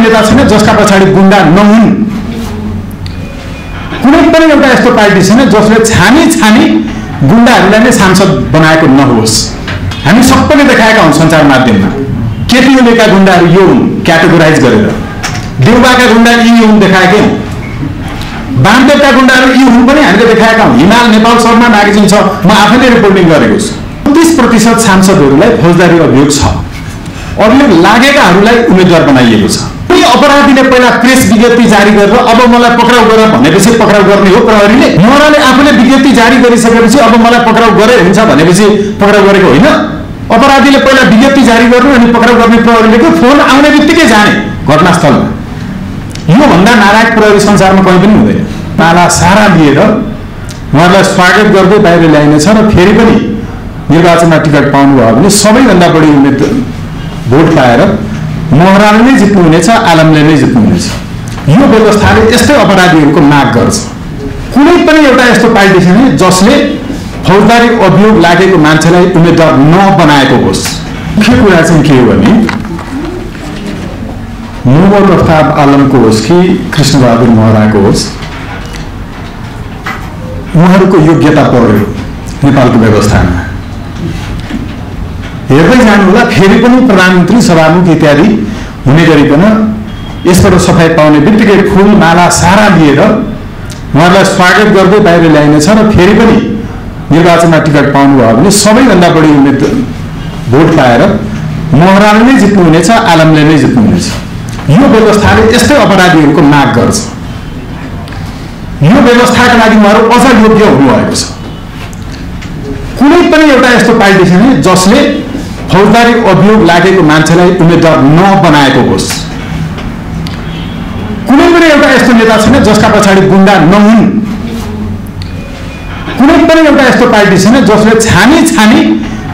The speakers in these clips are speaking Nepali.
नेता छैन जसका पछाडि गुण्डा नहुन्। कुनै पनि एउटा यस्तो पार्टी छैन जसले छानी छानी गुण्डाहरूलाई नै सांसद बनाएको नहोस्। हामी सबैले देखाएका हौं सञ्चार माध्यममा। केपीओलेका गुण्डाहरू यो हुन् क्याटेगोराइज गरेर, देउबाका गुण्डा यी हुन् देखाएकै हौं, वामदेवका गुण्डाहरू यी हुन् पनि हामीले देखाएका हौं। हिमाल नेपाल शर्मा म्यागजिन छ, म आफैले रिपोर्टिङ गरेको छु। 30% सांसदहरूलाई फौजदारी अभियोग छ। अभियोग लागेकाहरूलाई उम्मेदवार बनाइएको छ। कुनै अपराधीले पहिला प्रेस विज्ञप्ति जारी गरेर अब मलाई पक्राउ गर भनेपछि पक्राउ गर्ने हो प्रहरीले? महराले आफूले विज्ञप्ति जारी गरिसकेपछि अब मलाई पक्राउ गरे हुन्छ भनेपछि पक्राउ गरेको होइन। अपराधीले पहिला विज्ञप्ति जारी गर्नु अनि पक्राउ गर्ने प्रहरीले को फोन आउने बित्तिकै जाने घटनास्थलमा। यो भन्दा नारायण प्रहरी संसारमा कहीँ पनि हुँदैन। माला सारा लिएर उहाँलाई स्वागत गर्दै बाहिर ल्याइनेछ र फेरि पनि निर्वाचनमा टिकट पाउनुभयो भने सबैभन्दा बढी भोट पाएर महराले नै जित्नुहुनेछ, आलमले नै जित्नुहुनेछ। यो व्यवस्थाले यस्तै अपराधीहरूको माग गर्छ। कुनै पनि एउटा यस्तो पार्टी छैन जसले फौजदारी अभियोग लागेको मान्छेलाई उम्मेदवार नबनाएको होस्। मुख्य कुरा चाहिँ के हो भने मोहम्मद अफ्ताब आलमको होस् कि कृष्ण महाराको होस्, उहाँहरूको योग्यता पर्यो नेपालको व्यवस्थामा। हेर्दै जानु होला, फेरि पनि प्रधानमन्त्री सभामुख इत्यादि हुने गरिकन यसबाट सफाई पाउने बित्तिकै फुल माला सारा लिएर उहाँलाई स्वागत गर्दै बाहिर ल्याइनेछ र फेरि पनि निर्वाचनमा टिकट पाउनुभयो भने सबैभन्दा बढी भोट पाएर महराले नै जित्नुहुनेछ, आलमले नै जित्नुहुनेछ। यो व्यवस्थाले यस्तै अपराधीहरूको माग गर्छ। यो व्यवस्थाका लागि उहाँहरू अझ योग्य हुनुभएको छ। कुनै पनि एउटा यस्तो पार्टी छैन जसले फौजदारी अभियोग लागेको मान्छेलाई उम्मेदवार नबनाएको होस्। कुनै पनि एउटा यस्तो नेता छैन जसका पछाडि गुण्डा नहुन्। कुनै पनि एउटा यस्तो पार्टी छैन जसले छानी छानी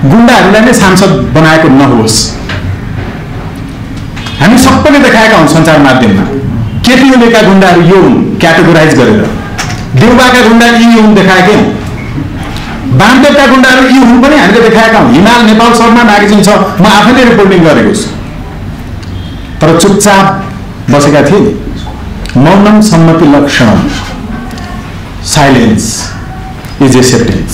गुण्डाहरूलाई नै सांसद बनाएको नहोस्। हामी सबैले देखाएका हौं सञ्चार माध्यममा। केपीओलेका गुण्डाहरू यो हुन् क्याटेगोराइज गरेर, देउबाका गुण्डा यी हुन् देखाएकै हौं, वामदेवका गुण्डाहरू यी हुन् पनि हामीले देखाएका हौं। हिमाल नेपाल शर्मा म्यागजिन छ, म आफैले रिपोर्टिङ गरेको छु। तर चुपचाप बसेका थिए। मौनम सम्मति लक्षण, साइलेन्स इज एक्सेप्टेन्स।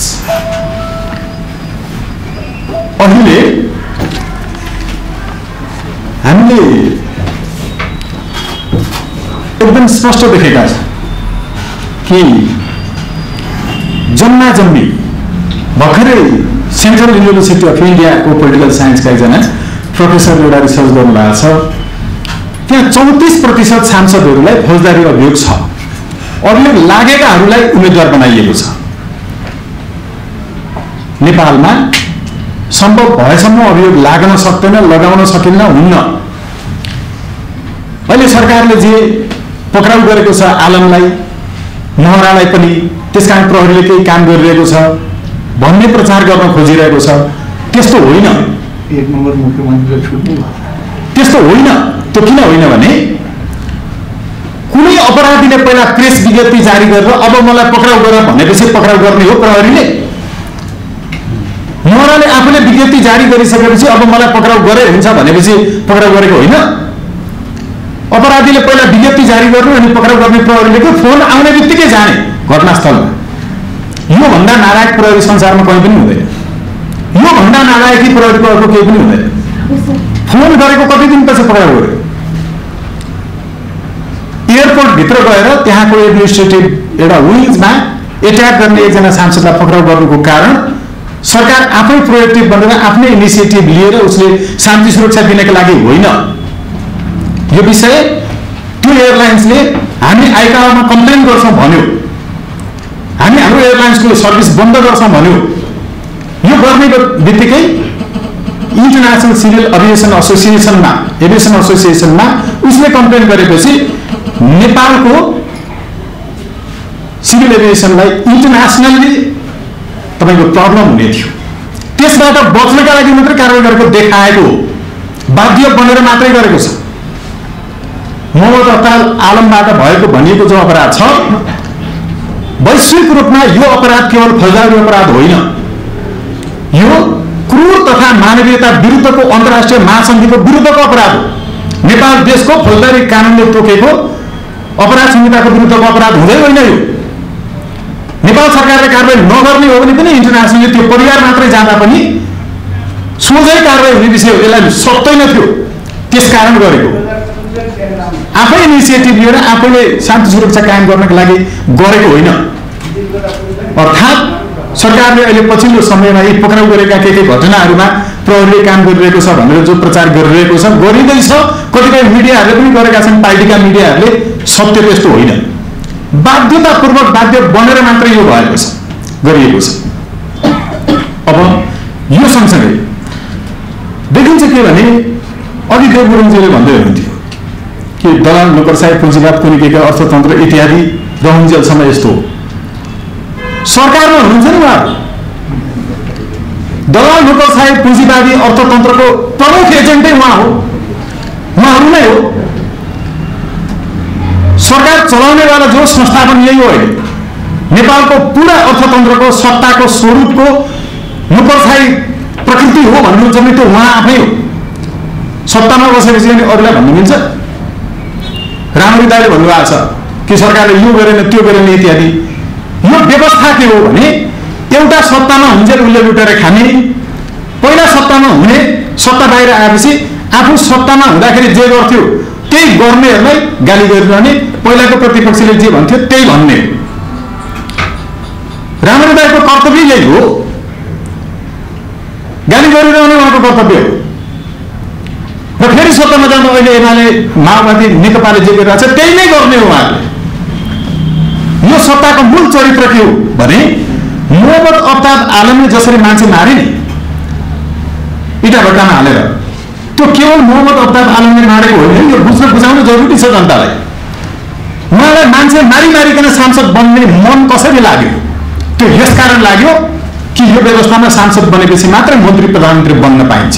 अहिले हामीले एकदम स्पष्ट देखेका छौं कि जम्मा जम्मी भर्खरै सेन्ट्रल युनिभर्सिटी अफ इन्डियाको पोलिटिकल साइन्सका एकजना प्रोफेसरले एउटा रिसर्च गर्नुभएको छ। त्यहाँ 34% सांसदहरूलाई फौजदारी अभियोग छ। अभियोग लागेकाहरूलाई उम्मेदवार बनाइएको छ। नेपालमा सम्भव भएसम्म अभियोग लाग्न सक्दैन, लगाउन सकिन्न, हुन्न। अहिले सरकारले जे पक्राउ गरेको छ आलमलाई, महरालाई पनि, त्यसकारण प्रहरीले केही काम गरिरहेको छ भन्ने प्रचार गर्न खोजिरहेको छ। त्यस्तो होइन। एक नम्बर मुख्यमन्त्रीले छुट्नु त्यस्तो होइन। त्यो किन होइन भने कुनै अपराधीले पहिला प्रेस विज्ञप्ति जारी गरेर अब मलाई पक्राउ गर भनेपछि पक्राउ गर्ने हो प्रहरीले? महराले आफूले विज्ञप्ति जारी गरिसकेपछि अब मलाई पक्राउ गरे हुन्छ भनेपछि पक्राउ गरेको होइन। अपराधीले पहिला विज्ञप्ति जारी गर्नु अनि पक्राउ गर्ने प्रहरीले को फोन आउने बित्तिकै जाने घटनास्थलमा। यो भन्दा नारायण प्रहरी संसारमा कहीँ पनि हुँदैन। यो भन्दा नारायणी प्रहरीको अर्को केही पनि हुँदैन। फोन गरेको कति दिनपछि पक्राउ गर्यो? एयरपोर्ट भित्र गएर त्यहाँको एडमिनिस्ट्रेटिभ एउटा विङ्समा एट्याक गर्ने एकजना सांसदलाई पक्राउ गर्नुको कारण सरकार आफै प्रोएक्टिभ बनेर आफ्नै इनिसिएटिभ लिएर उसले शान्ति सुरक्षा दिनका लागि होइन। यो विषय त्यो एयरलाइन्सले हामी आइकाओमा कम्प्लेन गर्छौं भन्यो, हामी हाम्रो एयरलाइन्सको सर्भिस बन्द गर्छौं भन्यो। यो गर्ने बित्तिकै इन्टरनेसनल सिभिल एभिएसन एसोसिएसनमा उसले कम्प्लेन गरेपछि नेपालको सिभिल एभिएसनलाई इन्टरनेसनली तपाईको प्रब्लम हुने थियो। त्यसबाट बच्नका लागि मात्रै कारबाही गरेको देखाएको, बाध्य बनेर मात्रै गरेको छ। मोहम्मद अफ्ताब आलमबाट भएको भनिएको जो अपराध छ, वैश्विक रूपमा यो अपराध केवल फौजदारी अपराध होइन, यो क्रूर तथा मानवीयता विरुद्धको अन्तर्राष्ट्रिय महासन्धिको विरुद्धको अपराध हो। नेपाल देशको फौजदारी कानुनले तोकेको अपराध संहिताको विरुद्धको अपराध हुँदै होइन यो। नेपाल सरकारले कारबाही नगर्ने हो भने पनि इन्टरनेसनलले त्यो परिवार मात्रै जाँदा पनि सोझै कारबाही हुने विषय हो, यसलाई सक्दैन थियो, त्यसकारण गरेको। आफै इनिसिएटिभ लिएर आफैले शान्ति सुरक्षा कायम गर्नको लागि गरेको होइन। अर्थात् सरकारले अहिले पछिल्लो समयमा यी पक्राउ गरेका के घटनाहरूमा प्रहरीले काम गरिरहेको छ भनेर जो प्रचार गरिरहेको छ, गरिँदैछ, कतिपय मिडियाहरूले पनि गरेका छन्, पार्टीका मिडियाहरूले, सत्य त्यस्तो होइन। बाध्यतापूर्वक बाध्य बनेर मात्रै यो भएको छ, गरिएको छ। अब यो सँगसँगै देखिन्छ के भने अघि देव गुरुङजीले भन्दै हुनुहुन्थ्यो कि दलाल नोकरसाही पुँजीवाद कुनीकेका अर्थतन्त्र इत्यादि रहन्जेलसम्म यस्तो हो। सरकारमा हुनुहुन्छ नि उहाँहरू, दलाल नोकरसाही पुँजीवादी अर्थतन्त्रको प्रमुख एजेन्टै उहाँ हो, उहाँहरू नै हो। सरकार चलाउनेवाला जो संस्थापन यही हो। अहिले नेपालको पुरा अर्थतन्त्रको सत्ताको स्वरूपको नोकरसाही प्रकृति हो भन्नुहुन्छ भने त्यो उहाँ आफै हो। सत्तामा बसेपछि अनि अरूलाई भन्नु मिल्छ? रामरी दाइले भन्नुभएको छ कि सरकारले यो गरेन त्यो गरेन इत्यादि। यो व्यवस्था के हो भने एउटा सत्तामा हुन्छ उसले लुटेर खाने, पहिला सत्तामा हुने, सत्ता बाहिर आएपछि आफू सत्तामा हुँदाखेरि जे गर्थ्यो त्यही गर्नेहरूलाई गाली गरिरहने, पहिलाको प्रतिपक्षले जे भन्थ्यो त्यही भन्ने। रामरी दाइको कर्तव्य यही हो, गाली गरिरहने उहाँको कर्तव्य हो। र फेरि सत्तामा जाँदा अहिले एमाले माओवादी नेकपाले जे गरिरहेको छ त्यही नै गर्ने हो उहाँहरूले। यो सत्ताको मूल चरित्र के हो भने मोहम्मद अफ्ताब आलमले जसरी मान्छे मारे नि इटा भट्टामा हालेर, त्यो केवल मोहम्मद अफ्ताब आलमले मारेको होइन, यो बुझाउन जरुरी छ जनतालाई। उहाँलाई मान्छे मारिकन सांसद बन्ने मन कसरी लाग्यो? त्यो यसकारण लाग्यो कि यो व्यवस्थामा सांसद बनेपछि मात्रै मन्त्री प्रधानमन्त्री बन्न पाइन्छ।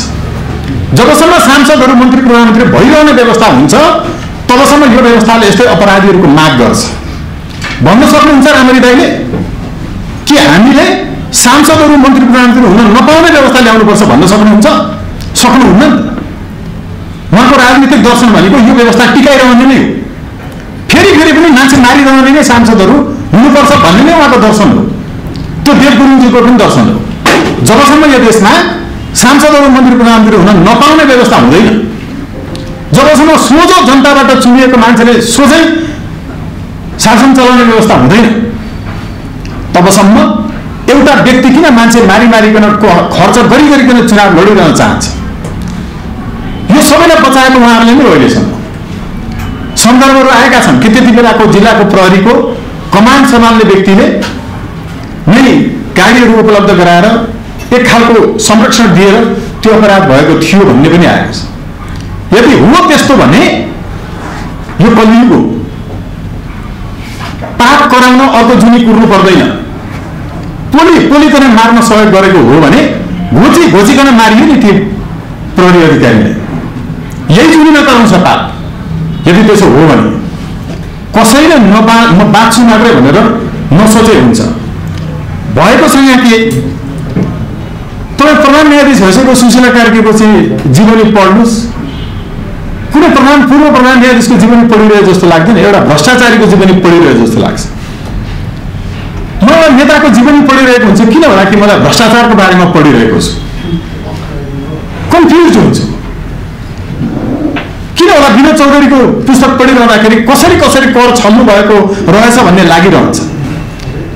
जबसम्म सांसदहरू मन्त्री प्रधानमन्त्री भइरहने व्यवस्था हुन्छ तबसम्म यो व्यवस्थाले यस्तै अपराधीहरूको माग गर्छ। भन्न सक्नुहुन्छ रामरी दाइले कि हामीले सांसदहरू मन्त्री प्रधानमन्त्री हुन नपाउने व्यवस्था ल्याउनुपर्छ भन्न सक्नुहुन्छ? सक्नुहुन्न। उहाँको राजनीतिक दर्शन भनेको यो व्यवस्था टिकाइरहने नै हो। फेरि पनि मान्छे मारिरहने नै सांसदहरू हुनुपर्छ भन्ने नै उहाँको दर्शन हो। त्यो देव गुरुङजीको पनि दर्शन हो। जबसम्म यो देशमा सांसदहरू मन्त्री प्रधानमन्त्री हुन नपाउने व्यवस्था हुँदैन, जबसम्म सोझो जनताबाट चुनिएको मान्छेले सोझै शासन चलाउने व्यवस्था हुँदैन, तबसम्म एउटा व्यक्ति किन मान्छे मारिकन खर्च गरिकन चुनाव लडिरहन चाहन्छ? यो सबैलाई बचाएको उहाँहरूले नै अहिलेसम्म सन्दर्भहरू आएका छन् कि त्यति बेलाको जिल्लाको प्रहरीको कमान्ड सम्हाल्ने व्यक्तिले नै गाडीहरू उपलब्ध गराएर एक खालको संरक्षण दिएर त्यो अपराध भएको थियो भन्ने पनि आएको छ। यदि हो त्यस्तो भने यो कलियुग हो। पाप कराउन अर्को जुनी कुर्नु पर्दैन। पोलिकन मार्न सहयोग गरेको हो भने घोचिकन मारियो नि त्यो प्रहरी अधिकारीले। यही जुनी नगराउँछ पाप। यदि त्यसो हो भने कसैले बाँच्छु मात्रै भनेर नसोचे हुन्छ। भएको छ यहाँ के तपाईँ प्रधान न्यायाधीश भइसकेको सुशीला कार्कीको चाहिँ जीवनी पढ्नुहोस्, कुनै पूर्व प्रधान न्यायाधीशको जीवनी पढिरहे जस्तो लाग्दैन, एउटा भ्रष्टाचारीको जीवनी पढिरहे जस्तो लाग्छ। मलाई नेताको जीवनी पढिरहेको हुन्छ किन होला कि मलाई भ्रष्टाचारको बारेमा पढिरहेको छु, कन्फ्युज हुन्छ। किन होला विनोद चौधरीको पुस्तक पढिरहँदाखेरि कसरी कर छल्नु भएको रहेछ भन्ने लागिरहन्छ।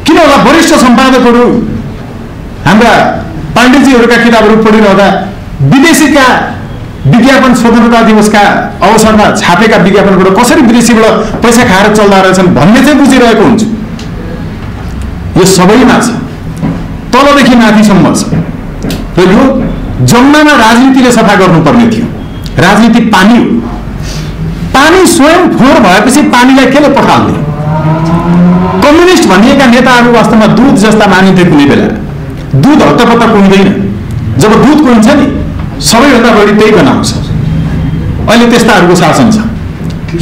किन होला वरिष्ठ सम्पादकहरू हाम्रा पाण्डेजीहरूका किताबहरू पढिरहँदा विदेशीका विज्ञापन स्वतन्त्रता दिवसका अवसरमा छापेका विज्ञापनबाट कसरी विदेशीबाट पैसा खाएर चल्दा रहेछन् भन्ने चाहिँ बुझिरहेको हुन्छ। यो सबैमा छ, तलदेखि माथिसम्म छ। र यो जम्मामा राजनीतिले सफा गर्नुपर्ने थियो। राजनीति पानी हो। पानी स्वयं फोहोर भएपछि पानीलाई केले पखाल्ने? कम्युनिस्ट भनिएका नेताहरू वास्तवमा दुध जस्ता मानिन्थे। कुनै बेला दुध हत्तपत्त कुहिँदैन। जब दुध कुहिन्छ नि सबैभन्दा बढी त्यही गनाउँछ। अहिले त्यस्ताहरूको शासन छ।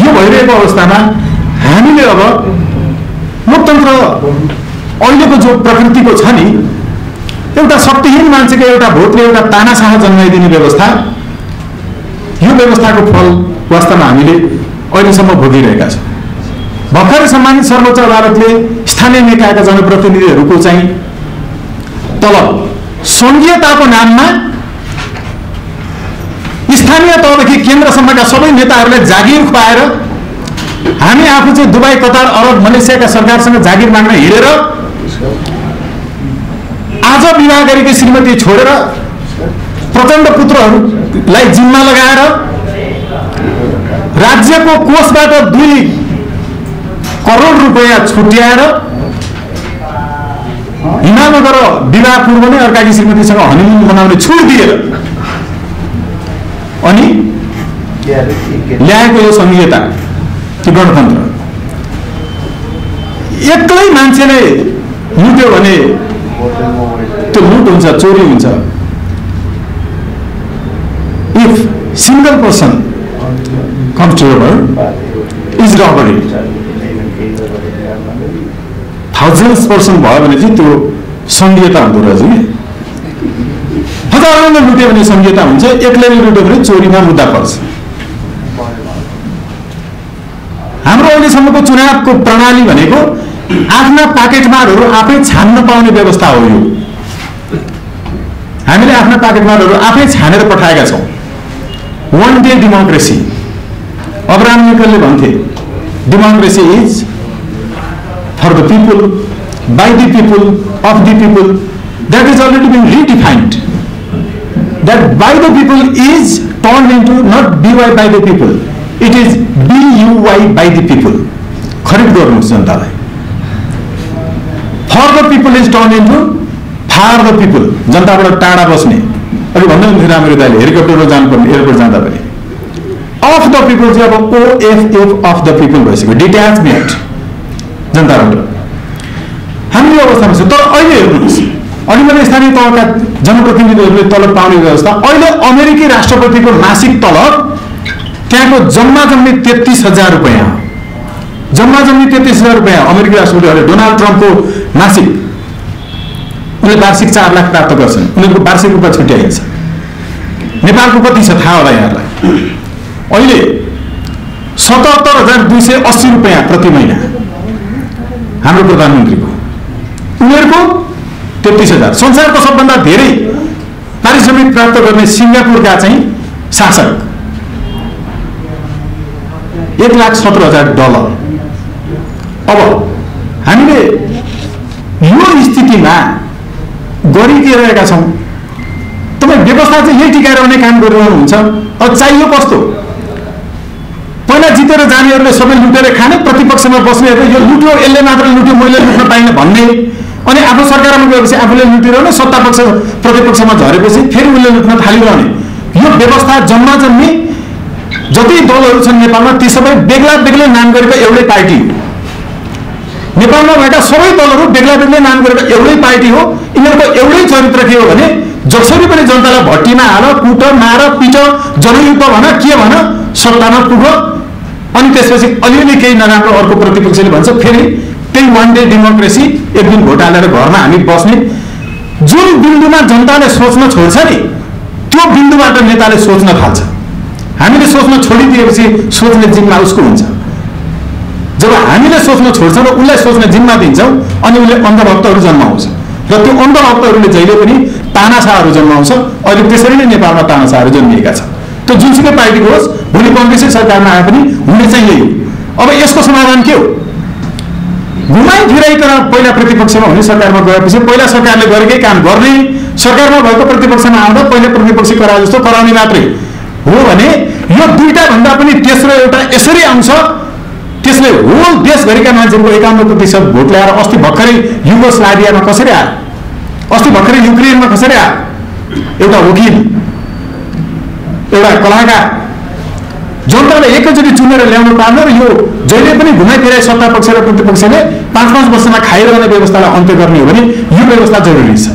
यो भइरहेको अवस्थामा हामीले अब लोकतन्त्र अहिलेको जो प्रकृतिको छ नि, एउटा शक्तिहीन मान्छेको एउटा भोटले एउटा तानाशाह जन्माइदिने व्यवस्था, यो व्यवस्थाको फल वास्तवमा हामीले अहिलेसम्म भोगिरहेका छौँ। भर्खरै सम्मानित सर्वोच्च अदालतले स्थानीय निकायका जनप्रतिनिधिहरूको चाहिँ तलब सङ्घीयताको नाममा स्थानीय तहदेखि केन्द्रसम्मका सबै नेताहरूलाई जागिर खुवाएर हामी आफू चाहिँ दुबई, कतार, अरब, मलेसियाका सरकारसँग जागिर माग्न हिँडेर आज विवाह गरेकी श्रीमती छोडेर प्रचण्ड पुत्रहरूलाई जिम्मा लगाएर राज्यको कोषबाट 2 करोड रुपैयाँ छुट्याएर हिमालमा गएर विवाह पूर्व नै अर्काकी श्रीमतीसँग हनीमुन मनाउने छुट दिएर अनि ल्याएको यो संहिता, त्यो गणतन्त्र एक्लै मान्छेले लुट्यो भने त्यो लुट हुन्छ, चोरी हुन्छ। If single person comes to robber is robbery. Thousands person भयो भने चाहिँ त्यो संघीयता हुँदो रहेछ कि हजारौंले लुट्यो भने संघीयता हुन्छ, एक्लैले लुट्यो भने चोरीमा मुद्दा पर्छ। हाम्रो अहिलेसम्मको चुनावको प्रणाली भनेको आफ्ना पाकेटमारहरू आफै छान्न पाउने व्यवस्था हो। यो हामीले आफ्ना पाकेटमारहरू आफै छानेर पठाएका छौँ। One day democracy. अब्राहम लिंकनले भन्थे democracy is for the people, by the people, of the people. That is already been redefined. That by the people is turn into not B Y by the people, it is B U Y by the people. खरिद गर्नुहोस् जनतालाई। For the people is turn into far the people. जनताबाट टाढा बस्ने। अघि भन्दै हुन्थ्यो रामरी दाइले हेलिकप्टरमा जानुपर्ने एयरपोर्ट जाँदा पनि। अफ द पिपल चाहिँ अब ओएफएफ अफ द पिपल भइसक्यो, डिट्याचमेन्ट जनताबाट। हामी यो अवस्थामा छौँ। तर अहिले हेर्नुहोस्, अनि मैले स्थानीय तहका जनप्रतिनिधिहरूले तलब पाउने व्यवस्था, अहिले अमेरिकी राष्ट्रपतिको मासिक तलब त्यहाँको जम्मा जम्मी 33,000 रुपैयाँ। जम्मा जम्मी 33,000 रुपैयाँ अमेरिकी राष्ट्रपतिहरूले। डोनाल्ड ट्रम्पको मासिक, उनले वार्षिक 4 लाख प्राप्त गर्छन्, उनीहरूको वार्षिक रूपमा छुट्याइन्छ। नेपालको कति छ थाहा होला यहाँलाई? अहिले 77,280 रुपैयाँ प्रति महिना हाम्रो प्रधानमन्त्रीको, उनीहरूको 33,000। संसारको सबभन्दा धेरै पारिश्रमिक प्राप्त गर्ने सिङ्गापुरका चाहिँ शासक $1,17,000। अब हामीले यो स्थितिमा गरिरहेका छौँ। तपाईँ व्यवस्था चाहिँ यही टिकाएर आउने काम गरिरहनुहुन्छ। अब चाहियो कस्तो? पहिला जितेर जानेहरूले सबै लुटेर खाने, प्रतिपक्षमा बस्नेहरूले यो लुट्यो, यसले मात्र लुट्यो, मैले लुट्न पाइनँ भन्ने, अनि आफू सरकारमा गएपछि आफूले लुटिरहने, सत्तापक्ष प्रतिपक्षमा झरेपछि फेरि उसले लुट्न थालिरहने। यो व्यवस्था जम्मा जम्मी जति दलहरू छन् नेपालमा ती सबै बेग्ला बेग्लै नाम गरेको एउटै पार्टी हो। नेपालमा भएका सबै दलहरू बेग्ला बेग्लै नाम गरेको एउटै पार्टी हो। यिनीहरूको एउटै चरित्र के हो भने जसरी पनि जनतालाई भट्टीमा हाल, कुट, मार, पिट, जनयुद्ध भन, के भन, सत्तामा पुग, अनि त्यसपछि अलिअलि केही नराम्रो अर्को प्रतिपक्षले भन्छ, फेरि त्यही वन डे डेमोक्रेसी, एक दिन भोट हालेर घरमा हामी बस्ने। जुन बिन्दुमा जनताले सोच्न छोड्छ नि, त्यो बिन्दुबाट नेताले सोच्न थाल्छ। हामीले सोच्न छोडिदिएपछि सोच्ने जिम्मा उसको हुन्छ। जब हामीले सोच्न छोड्छौँ र उसलाई सोच्ने जिम्मा दिन्छौँ, अनि उसले अन्धभक्तहरू जन्माउँछ, र त्यो अन्धभक्तहरूले जहिले पनि तानाशाहहरू जन्माउँछ। अहिले त्यसरी नै नेपालमा तानाशाहहरू जन्मिएका छन्। त्यो जुनसुकै पार्टीको होस्, भोलि कङ्ग्रेसै सरकारमा आए पनि हुने चाहिँ यही हो। अब यसको समाधान के हो? घुमाइ फिराइकन पहिला प्रतिपक्षमा हुने, सरकारमा गएपछि पहिला सरकारले गरेकै काम गर्ने, सरकारमा भएको प्रतिपक्षमा आउँदा पहिला प्रतिपक्षी कराए जस्तो कराउने मात्रै हो भने यो दुईटा भन्दा पनि तेस्रो एउटा यसरी आउँछ। त्यसले होल देशभरिका मान्छेहरूको 51% भोट ल्याएर अस्ति भर्खरै युगोस्लाभियामा कसरी आयो, अस्ति भर्खरै युक्रेनमा कसरी आयो, एउटा वकिल, एउटा कलाकार, जनताले एकैचोटि चुनेर ल्याउनु पार्न र यो जहिले पनि घुमाइफिराइ सत्ता पक्ष र प्रतिपक्षले 5-5 वर्षमा खाइरहने व्यवस्थालाई अन्त्य गर्ने हो भने यो व्यवस्था जरुरी छ।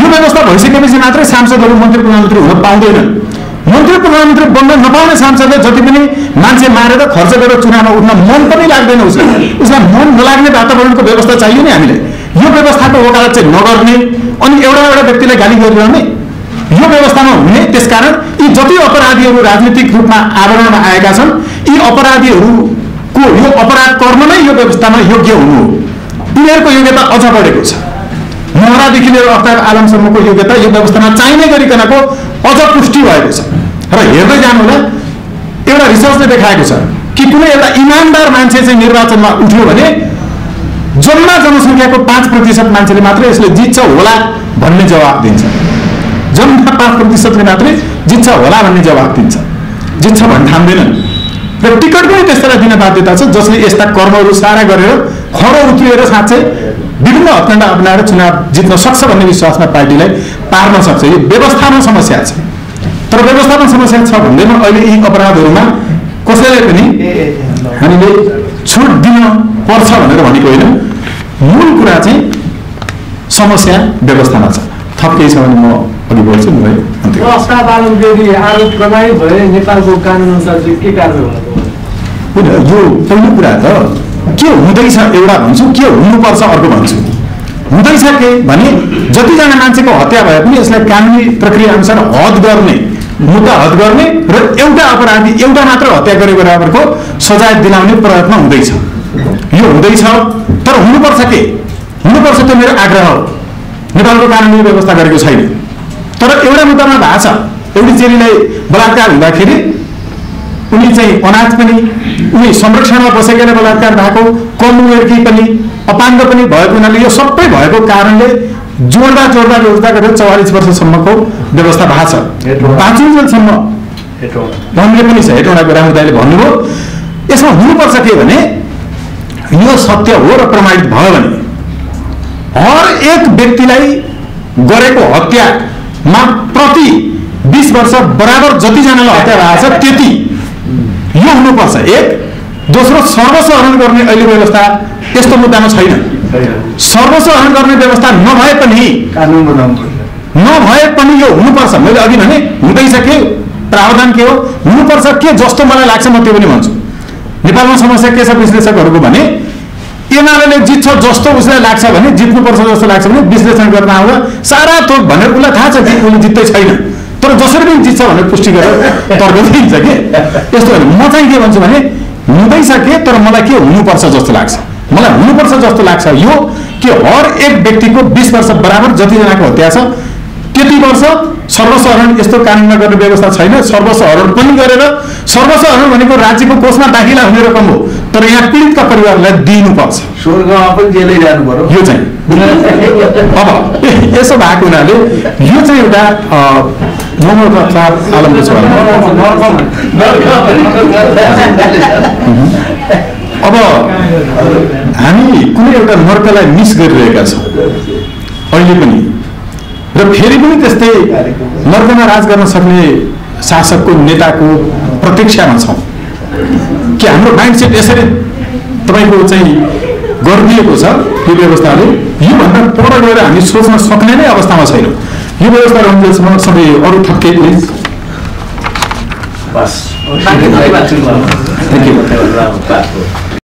यो व्यवस्था भइसकेपछि मात्रै सांसदहरू मन्त्री प्रधानमन्त्री हुन पाउँदैनन्। मन्त्री प्रधानमन्त्री बन्न नपाउने सांसदले जति पनि मान्छे मारेर खर्च गरेर चुनावमा उठ्न मन पनि लाग्दैन उसलाई मन नलाग्ने वातावरणको व्यवस्था चाहियो नि हामीले। यो व्यवस्थाको वकालत चाहिँ नगर्ने, अनि एउटा व्यक्तिलाई गाली गरिरहने, यो व्यवस्थामा हुने। त्यसकारण यी जति अपराधीहरू राजनीतिक रूपमा आवरणमा आएका छन् यी अपराधीहरूको यो अपराध कर्म नै यो व्यवस्थामा योग्य हुनु हो। यिनीहरूको योग्यता अझ बढेको छ। महरादेखि लिएर अफ्ताब आलमसम्मको योग्यता यो व्यवस्थामा चाहिने गरिकनको अझ पुष्टि भएको छ। र हेर्दै जानुहोला एउटा रिसर्चले देखाएको छ कि कुनै एउटा इमानदार मान्छे चाहिँ निर्वाचनमा उठ्यो भने जम्मा जनसङ्ख्याको 5% मान्छेले मात्रै यसले जित्छ होला भन्ने जवाब दिन्छ। जम्मा 5%ले मात्रै जित्छ होला भन्ने जवाब दिन्छ, जित्छ भन्ने ठान्दैनन्। र टिकट पनि त्यसलाई दिन बाध्यता छ जसले यस्ता कर्महरू सारा गरेर खरो उत्रिएर साँच्चै विभिन्न हत्याण्ड अपनाएर चुनाव जित्न सक्छ भन्ने विश्वासमा पार्टीलाई पार्न सक्छ। यो व्यवस्थामा समस्या छ। तर व्यवस्थामा समस्या छ भन्दैमा अहिले यी अपराधहरूमा कसैले पनि हामीले छुट दिन पर्छ भनेर भनेको होइन। मूल कुरा चाहिँ समस्या व्यवस्थामा छ। थप केही छ भने म अघि बढ्छु नि है। अफ्ताब आलमको यदि आरोप प्रमाणित भए नेपालको कानुन अनुसार चाहिँ के कारबाही होइन? यो पहिलो कुरा त के हुँदैछ एउटा भन्छु, के हुनुपर्छ अर्को भन्छु। हुँदैछ के भने जतिजना मान्छेको हत्या भए पनि यसलाई कानुनी प्रक्रिया अनुसार हद गर्ने, मुद्दा हद गर्ने र एउटा अपराधी एउटा मात्र हत्या गरे बराबरको सजाय दिलाउने प्रयत्न हुँदैछ। यो हुँदैछ। तर हुनुपर्छ के? हुनुपर्छ त्यो मेरो आग्रह हो। नेपालको कानुनी व्यवस्था गरेको छैन। तर एउटा मुद्दामा भएको छ। एउटी चेलीलाई बलात्कार हुँदाखेरि उनी चाहिँ अनाथ पनि, उनी संरक्षणमा बसेकाले बलात्कार भएको, कम उमेरकी पनि, अपाङ्ग पनि भएको हुनाले यो सबै भएको कारणले जोड्दा गरेर 44 वर्षसम्मको व्यवस्था भएको छ। 5 जेलसम्म भन्ने पनि छ। हेटौँडा रामुदाले भन्नुभयो। यसमा हुनुपर्छ के भने यो सत्य हो र प्रमाणित भयो भने हर एक व्यक्तिलाई गरेको हत्यामा प्रति 20 वर्ष बराबर जतिजनालाई हत्या भएको छ त्यति यो हुनुपर्छ। एक। दोस्रो, सर्वसहरण गर्ने अहिले व्यवस्था त्यस्तो मुद्दामा छैन। सर्वसहरण गर्ने व्यवस्था नभए पनि यो हुनुपर्छ। मैले अघि भने हुँदैछ के, प्रावधान के हो, हुनुपर्छ के जस्तो मलाई लाग्छ म त्यो पनि भन्छु। नेपालमा समस्या के छ विश्लेषकहरूको भने एमाले जित्छ जस्तो उसलाई लाग्छ भने, जित्नुपर्छ जस्तो लाग्छ भने विश्लेषण गर्न आउँदा सारा थोक भनेर उसलाई थाहा छ कि उसले जित्दै छैन, तर जसरी पनि जित्छ भनेर पुष्टि गरेर तर्क दिन्छ कि यस्तो होइन। म चाहिँ के भन्छु भने हुँदैछ के, तर मलाई के हुनुपर्छ जस्तो लाग्छ। मलाई हुनुपर्छ जस्तो लाग्छ यो कि हर एक व्यक्तिको 20 वर्ष बराबर जतिजनाको हत्या छ त्यति वर्ष सर्वसहरण यस्तो कानुनमा गर्ने व्यवस्था छैन। सर्वसहरण पनि गरेर, सर्वसहरण भनेको राज्यको कोषमा दाखिला हुने रकम हो, तर यहाँ पीडितका परिवारलाई दिनुपर्छ। स्वर्गमा पनि जेलै जानु पर्यो यो चाहिँ। अब यसो भएको हुनाले यो चाहिँ एउटा मोहम्मद अफ्ताब आलमको छ। अब हामी कुनै एउटा नर्कलाई मिस गरिरहेका छौँ अहिले पनि, र फेरि पनि त्यस्तै नर्कमा राज गर्न सक्ने शासकको, नेताको प्रतीक्षामा छौँ कि हाम्रो माइन्डसेट यसरी तपाईँको चाहिँ गरिदिएको छ यो व्यवस्थाले। योभन्दा पर गएर हामी सोच्न सक्ने नै अवस्थामा छैनौँ। यो व्यवस्था रहन्छसम्म सबै अरू थप्के प्लिज। बस। Thank you.